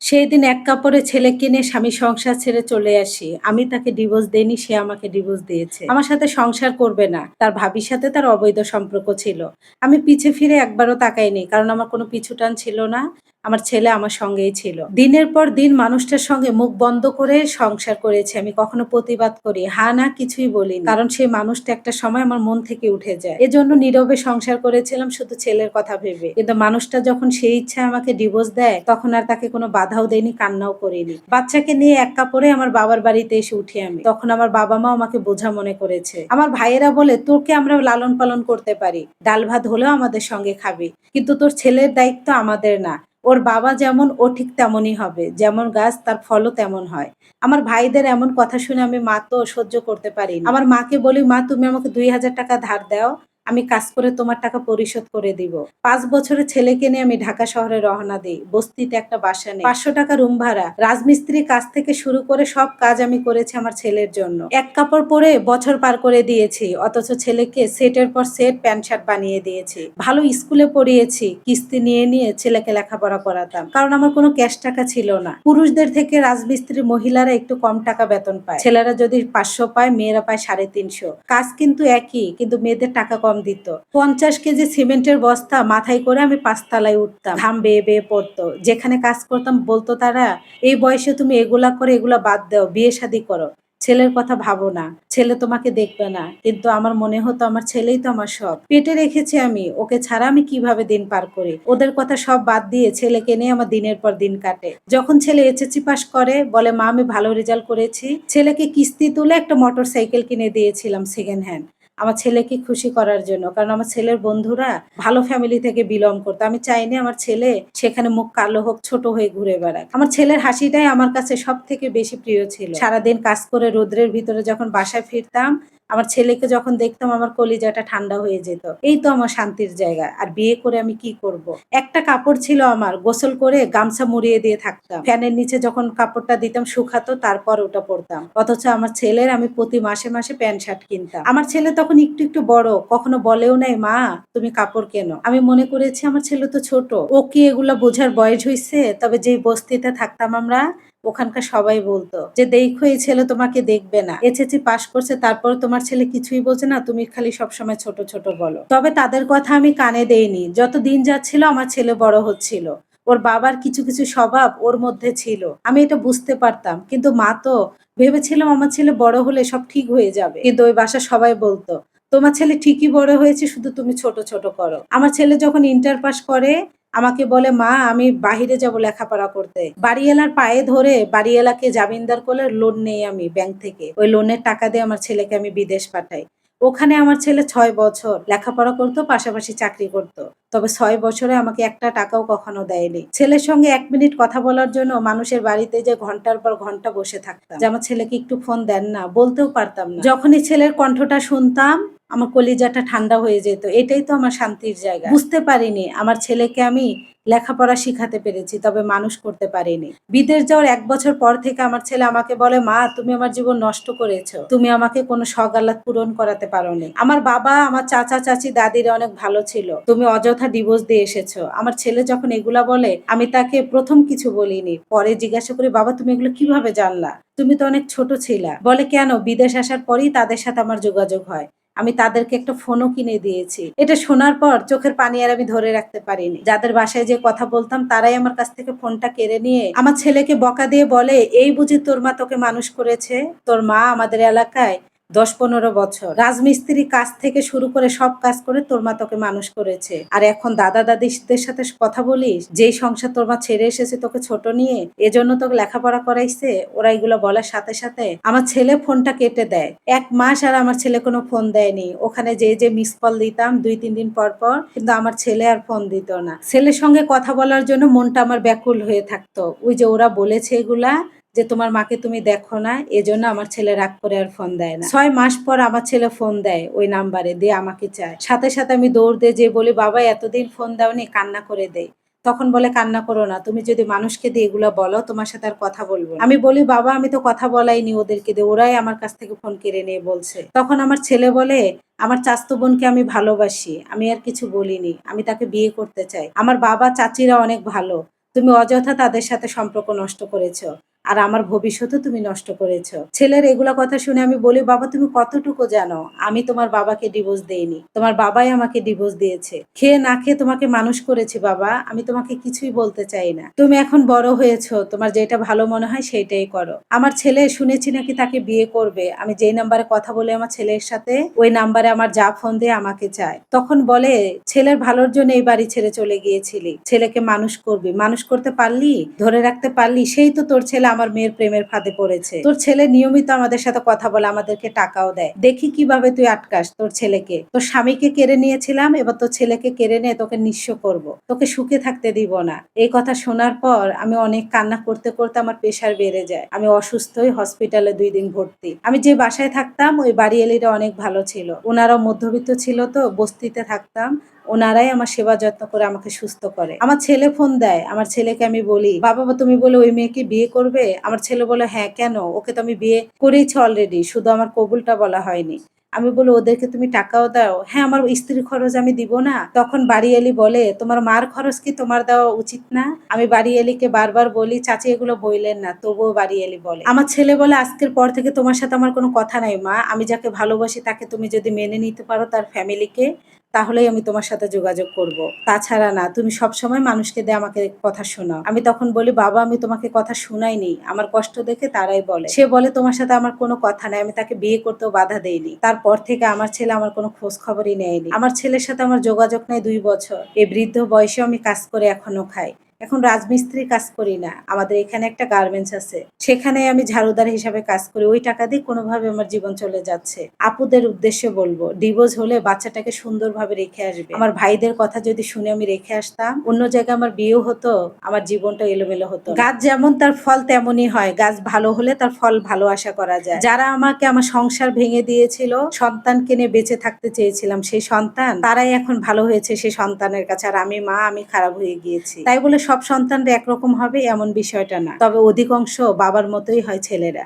সেই দিন এক কাপড়ে ছেলেকে নিয়ে স্বামীর সংসার ছেড়ে চলে আসি। আমি তাকে ডিভোর্স দেইনি, সে আমাকে ডিভোর্স দিয়েছে। আমার সাথে সংসার করবে না। তার ভাবির সাথে তার অবৈধ সম্পর্ক ছিল। আমি পিছে ফিরে একবারও তাকাইনি। কারণ আমার কোনো পিছুটান ছিল না। আমার ছেলে আমার সঙ্গেই ছিল। দিনের পর দিন মানুষটার সঙ্গে মুখ বন্ধ করে সংসার করেছি। আমি কখনো প্রতিবাদ করি, হা না কিছুই বলিনি। কারণ সেই মানুষটা একটা সময় আমার মন থেকে উঠে যায়। এজন্য নীরবে সংসার করেছিলাম শুধু ছেলের কথা ভেবে। কিন্তু মানুষটা যখন সেই ইচ্ছায় আমাকে ডিভোর্স দেয়, তখন আর তাকে কোনো বাধাও দেইনি, কান্নাও করিনি। বাচ্চাকে নিয়ে এক কাপড়ে আমার বাবার বাড়িতে এসে উঠি আমি। তখন আমার বাবা মাও আমাকে বোঝা মনে করেছে। আমার ভাইয়েরা বলে, তোকে আমরা লালন পালন করতে পারি, ডাল ভাত হলেও আমাদের সঙ্গে খাবি, কিন্তু তোর ছেলের দায়িত্ব আমাদের না। ওর বাবা যেমন ও ঠিক তেমনই হবে, যেমন গাছ তার ফলও তেমন হয়। আমার ভাইদের এমন কথা শুনে আমি মা তো সহ্য করতে পারি না। আমার মাকে বলি, মা তুমি আমাকে ২,০০০ টাকা ধার দাও, আমি কাজ করে তোমার টাকা পরিশোধ করে দিব। ৫ বছরের ছেলেকে নিয়ে আমি ঢাকা শহরে রওনা দিই। বস্তিতে একটা বাসা নেই, ৫০০ টাকা রুম ভাড়া। রাজমিস্ত্রি কাজ থেকে শুরু করে সব কাজ আমি করেছি আমার ছেলের জন্য। এক কাপড় পরে বছর পার করে দিয়েছি, অথচ ছেলেকে সেটের পর সেট প্যান্ট শার্ট বানিয়ে দিয়েছি। ভালো স্কুলে পড়িয়েছি, কিস্তি নিয়ে নিয়ে ছেলেকে লেখাপড়া করাতাম। কারণ আমার কোনো ক্যাশ টাকা ছিল না। পুরুষদের থেকে রাজমিস্ত্রি মহিলারা একটু কম টাকা বেতন পায়। ছেলেরা যদি ৫০০ পায়, মেয়েরা পায় ৩৫০। কাজ কিন্তু একই, কিন্তু মেয়েদের টাকা কম দিত। ৫০ কেজি সিমেন্টের বস্তা মাথায় করে আমি ৫ তলায় উঠতাম, ঘাম বেয়ে বেয়ে পড়তো। যেখানে কাজ করতাম বলতো তারা, এই বয়সে তুমি এগুলা করে এগুলা বাদ দাও, বিয়ে শাদী করো, ছেলের কথা ভাবো না, ছেলে তোমাকে দেখবে না। কিন্তু আমার মনে হতো আমার ছেলেই তো আমার সব। পেটে রেখেছি আমি, ওকে ছাড়া আমি কিভাবে দিন পার করি। ওদের কথা সব বাদ দিয়ে ছেলেকে নিয়ে আমার দিনের পর দিন কাটে। যখন ছেলে এইচএসসি পাস করে, বলে মা আমি ভালো রেজাল্ট করেছি, ছেলেকে কিস্তি তুলে একটা মোটর সাইকেল কিনে দিয়েছিলাম সেকেন্ড হ্যান্ড, আমার ছেলেকে খুশি করার জন্য। কারণ আমার ছেলের বন্ধুরা ভালো ফ্যামিলি থেকে বিলং করতো। আমি চাইনি আমার ছেলে সেখানে মুখ কালো হোক, ছোট হয়ে ঘুরে বেড়াক। আমার ছেলের হাসিটাই আমার কাছে সব থেকে বেশি প্রিয় ছিল। সারাদিন কাজ করে রোদ্রের ভিতরে যখন বাসায় ফিরতাম, আমার ছেলেকে যখন দেখতাম আমার কলিজাটা ঠান্ডা হয়ে যেত। এই তো আমার শান্তির জায়গা। আর বিয়ে করে আমি কি করব। একটা কাপড় ছিল আমার, গোসল করে গামছা মুড়িয়ে দিয়ে থাকতাম। ফ্যানের নিচে যখন কাপড়টা দিতাম শুকাতো, তারপর ওটা পরতাম। অথচ আমার ছেলের আমি প্রতি মাসে মাসে প্যান্ট শার্ট কিনতাম। আমার ছেলে তখন একটু একটু বড়, কখনো বলেও নাই মা তুমি কাপড় কেনো। আমি মনে করেছি আমার ছেলে তো ছোট, ও কি এগুলা বোঝার বয়স হয়েছে। তবে যেই বস্তিতে থাকতাম আমরা, ওখানকার সবাই বলতো যে দেখো এই ছেলে তোমাকে দেখবে না, এসএসসি পাস করছে তারপর তোমার ছেলে কিছুই বোঝে না, তুমি খালি সবসময় ছোট ছোট বলো। তবে তাদের কথা আমি কানে দেইনি। যত দিন যাচ্ছিল আমার ছেলে বড় হচ্ছিল, ওর বাবার কিছু কিছু স্বভাব ওর মধ্যে ছিল, আমি এটা বুঝতে পারতাম। কিন্তু মা তো ভেবেছিলাম আমার ছেলে বড় হলে সব ঠিক হয়ে যাবে। কিন্তু ওই বাসার সবাই বলতো তোমার ছেলে ঠিকই বড় হয়েছে, শুধু তুমি ছোট ছোট করো। আমার ছেলে যখন ইন্টার পাস করে আমাকে বলে মা আমি বাহিরে যাব লেখাপড়া করতে। বাড়িওয়ালার পায়ে ধরে বাড়িওয়ালাকে জামিনদার করে লোন নেই আমি ব্যাংক থেকে। ওই লোনের টাকা দিয়ে আমার ছেলেকে আমি বিদেশ পাঠাই। ওখানে আমার ছেলে ৬ বছর লেখাপড়া করতো, পাশাপাশি চাকরি করতো। তবে ৬ বছরে আমাকে একটা টাকাও কখনো দেয়নি। ছেলের সঙ্গে ১ মিনিট কথা বলার জন্য মানুষের বাড়িতে যে ঘন্টার পর ঘন্টা বসে থাকতাম, যে আমার ছেলেকে একটু ফোন দেন না, বলতেও পারতাম না। যখনই ছেলের কণ্ঠটা শুনতাম আমার কলিজাটা ঠান্ডা হয়ে যেত। এটাই তো আমার শান্তির জায়গা। বুঝতে পারিনি আমার ছেলেকে আমি লেখাপড়া শিখাতে পেরেছি, তবে মানুষ করতে পারিনি। বিদেশ যাওয়ার ১ বছর পর থেকে আমার ছেলে আমাকে বলে মা তুমি আমার জীবন নষ্ট করেছো, তুমি আমাকে কোনো সওগাত পূরণ করাতে পারোনি। আমার বাবা আমার চাচা চাচি দাদিরা অনেক ভালো ছিল, তুমি অযথা ডিভোর্স দিয়ে এসেছো। আমার ছেলে যখন এগুলা বলে আমি তাকে প্রথম কিছু বলিনি, পরে জিজ্ঞাসা করি বাবা তুমি এগুলো কিভাবে জানলা, তুমি তো অনেক ছোট ছিলা। বলে কেন, বিদেশ আসার পরই তাদের সাথে আমার যোগাযোগ হয়, আমি তাদেরকে একটা ফোনও কিনে দিয়েছি। এটা শোনার পর চোখের পানি আর আমি ধরে রাখতে পারিনি। যাদের বাসায় যে কথা বলতাম তারাই আমার কাছ থেকে ফোনটা কেড়ে নিয়ে আমার ছেলেকে বকা দিয়ে বলে এই বুঝি তোর মা তোকে মানুষ করেছে। তোর মা আমাদের এলাকায় ১০-১৫ বছর রাজমিস্ত্রি কাজ থেকে শুরু করে সব কাজ করে তোর মা তোকে মানুষ করেছে। আর এখন দাদা দাদিদের সাথে কথা বলিস, যেই সংসার তোর মা ছেড়ে এসেছে তোকে ছোট নিয়ে, এজন্য তোকে লেখাপড়া করাইছে। ওরা এগুলো বলার সাথে সাথে আমার ছেলে ফোনটা কেটে দেয়। ১ মাস আর আমার ছেলে কোনো ফোন দেয়নি। ওখানে যে মিস কল দিতাম ২-৩ দিন পর পর, কিন্তু আমার ছেলে আর ফোন দিত না। ছেলের সঙ্গে কথা বলার জন্য মনটা আমার ব্যাকুল হয়ে থাকতো। ওই যে ওরা বলেছে এগুলা, যে তোমার মাকে তুমি দেখো না, এজন্য আমার ছেলে রাগ করে আর ফোন দেয় না। ৬ মাস পর আমার ছেলে ফোন দেয় ওই নাম্বারে, দিয়ে আমাকে চায়। সাথে সাথে আমি দৌড় দিয়ে যেয়ে বলি বাবা এতদিন ফোন দাওনি, কান্না করে দেই। তখন বলে কান্না করো না, তুমি যদি মানুষকে দিয়ে এগুলো বলো তোমার সাথে আর কথা বলবো না। আমি বলি বাবা আমি তো কথা বলাইনি ওদেরকে দিয়ে, ওরাই আমার কাছ থেকে ফোন কেড়ে নিয়ে বলছে। তখন আমার ছেলে বলে আমার চাচতো বোনকে আমি ভালোবাসি, আমি আর কিছু বলিনি, আমি তাকে বিয়ে করতে চাই। আমার বাবা চাচিরা অনেক ভালো, তুমি অযথা তাদের সাথে সম্পর্ক নষ্ট করেছো। আর আমার ভবিষ্যতও তুমি নষ্ট করেছো। ছেলের এগুলা কথা শুনে আমি বলি, বাবা তুমি কতটুকু জানো? আমি তোমার বাবাকে ডিভোর্স দেইনি। তোমার বাবাই আমাকে ডিভোর্স দিয়েছে। খেয়ে না খেয়ে তোমাকে মানুষ করেছি বাবা। আমি তোমাকে কিছুই বলতে চাই না। তুমি এখন বড় হয়েছো। তোমার যেটা ভালো মনে হয় সেইটাই করো। আমার ছেলে শুনেছি নাকি তাকে বিয়ে করবে। আমি যেই নাম্বারে কথা বলি আমার ছেলের সাথে, ওই নাম্বারে আমার যা ফোন দিয়ে আমাকে চায়। তখন বলে, ছেলের ভালোর জন্য এই বাড়ি ছেড়ে চলে গিয়েছিলি। ছেলেকে মানুষ করবি। মানুষ করতে পারলি? ধরে রাখতে পারলি? সেই তো তোর ছেলে আমার মেয়ের প্রেমের ফাঁদে পড়েছে। তোর ছেলে নিয়মিত আমাদের সাথে কথা বলে, আমাদেরকে টাকাও দেয়। দেখি কিভাবে তুই আটকাস তোর ছেলেকে। তোর স্বামীকে কেড়ে নিয়েছিলাম, এবার তোর ছেলেকে কেড়ে নিয়ে তোকে নিঃস্ব করব। তোকে সুখে থাকতে দিব না। এই কথা শোনার পর আমি অনেক কান্না করতে করতে আমার প্রেশার বেড়ে যায়। আমি অসুস্থ হয়ে হসপিটালে 2 দিন ভর্তি। আমি যে বাসায় থাকতাম ওই বাড়িওয়ালিরা অনেক ভালো ছিল। ওনারাও মধ্যবিত্ত ছিল তো, বস্তিতে থাকতাম। ওনারাই আমার সেবা যত্ন করে আমাকে সুস্থ করে। আমার ছেলে ফোন দেয়। আমার ছেলেকে আমি বলি, বাবা তুমি বলে ওই মেয়েকে বিয়ে করবে? আমার ছেলে বলে, হ্যাঁ কেন? ওকে তো আমি বিয়ে করেইছি অলরেডি, শুধু আমার কবুলটা বলা হয়নি। আমি বলি, ওদেরকে তুমি টাকাও দাও? হ্যাঁ, আমার স্ত্রীর খরচ আমি দিব না? তখন বাড়িওয়ালি বলে, তোমার মার খরচ কি তোমার দেওয়া উচিত না? আমি বাড়িওয়ালিকে বারবার বলি, চাচি এগুলো বইলেন না, তবুও বাড়িওয়ালি বলে। আমার ছেলে বলে, আজকের পর থেকে তোমার সাথে আমার কোনো কথা নাই মা। আমি যাকে ভালোবাসি তাকে তুমি যদি মেনে নিতে পারো, তার ফ্যামিলিকে, তাহলেই আমি তোমার সাথে যোগাযোগ করব। তাছাড়া না। তুমি সবসময় মানুষকে দিয়ে আমাকে কথা শোনাও। আমি তখন বলি, বাবা আমি তোমাকে কথা শুনাইনি। আমার কষ্ট দেখে তারাই বলে। সে বলে, তোমার সাথে আমার কোনো কথা নাই। আমি তাকে বিয়ে করতেও বাধা দেইনি। তারপর থেকে আমার ছেলে আমার কোনো খোঁজ খবরই নেয়নি। আমার ছেলের সাথে আমার যোগাযোগ নাই 2 বছর। এই বৃদ্ধ বয়সেও আমি কাজ করে এখনো খাই। এখন রাজমিস্ত্রি কাজ করি না। আমাদের এখানে একটা গার্মেন্টস আছে। সেখানে আমি ঝাড়ুদার হিসাবে কাজ করি। ওই টাকা দিয়ে কোনোভাবে আমার জীবন চলে যাচ্ছে। আপুদের উদ্দেশ্যে বলবো, ডিভোর্স হলে বাচ্চাটাকে সুন্দরভাবে রেখে আসবে। আমার ভাইদের কথা যদি শুনে আমি রেখে আসতাম, অন্য জায়গায় আমার বিয়েও হতো, আমার জীবনটা এলোমেলো হতো না। গাছ যেমন তার ফল তেমনই হয়। গাছ ভালো হলে তার ফল ভালো আশা করা যায়। যারা আমাকে আমার সংসার ভেঙে দিয়েছিল, সন্তানকে নিয়ে বেঁচে থাকতে চেয়েছিলাম, সেই সন্তান তারাই এখন ভালো হয়েছে সেই সন্তানের কাছে। আর আমি মা, আমি খারাপ হয়ে গিয়েছি। তাই বলে সব সন্তানরা একরকম হবে এমন বিষয়টা না। তবে অধিকাংশ বাবার মতোই হয় ছেলেরা।